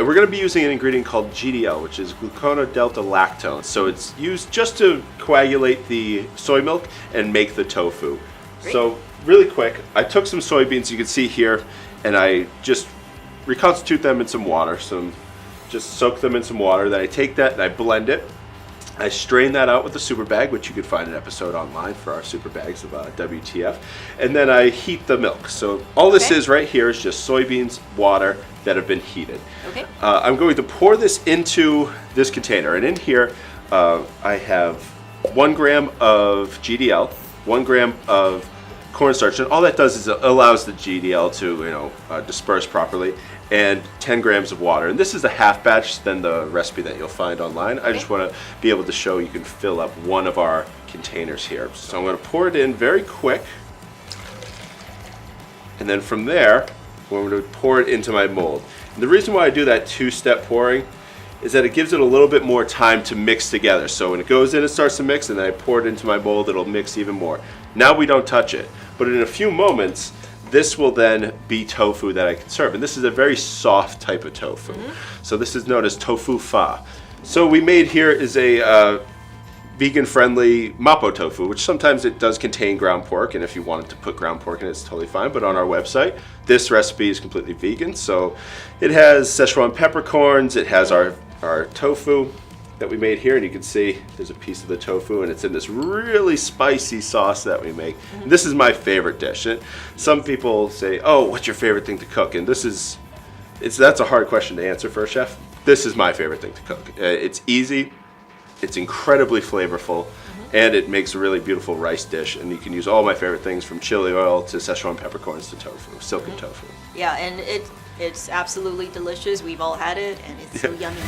And we're going to be using an ingredient called GDL, which is Delta-Lactone. So it's used just to coagulate the soy milk and make the tofu. Great. So really quick, I took some soybeans, you can see here, and I just reconstitute them in some water. Just soak them in some water. Then I take that and I blend it. I strain that out with a super bag, which you could find an episode online for our super bags of WTF. And then I heat the milk. So all this is right here is just soybeans, water that have been heated. Okay. I'm going to pour this into this container. And in here, I have 1 gram of GDL, 1 gram of cornstarch, and all that does is it allows the GDL to disperse properly, and 10 grams of water. And this is a half batch than the recipe that you'll find online. I just want to be able to show you can fill up one of our containers here. So I'm going to pour it in very quick, and then from there I'm going to pour it into my mold. And the reason why I do that two-step pouring is that it gives it a little bit more time to mix together. So when it goes in, it starts to mix, and then I pour it into my mold, it'll mix even more. Now we don't touch it, but in a few moments, this will then be tofu that I can serve. And this is a very soft type of tofu. So this is known as tofu fa. So we made here is a vegan-friendly Mapo Tofu, which sometimes it does contain ground pork, and if you wanted to put ground pork in it, it's totally fine. But on our website, this recipe is completely vegan. So it has Szechuan peppercorns, it has our tofu that we made here, and you can see there's a piece of the tofu, and it's in this really spicy sauce that we make. And this is my favorite dish. And some people say, oh, what's your favorite thing to cook? And that's a hard question to answer for a chef. This is my favorite thing to cook. It's easy, it's incredibly flavorful, and it makes a really beautiful rice dish. And you can use all my favorite things from chili oil to Szechuan peppercorns to tofu, silken tofu. Yeah, and it's absolutely delicious. We've all had it, and it's so yummy.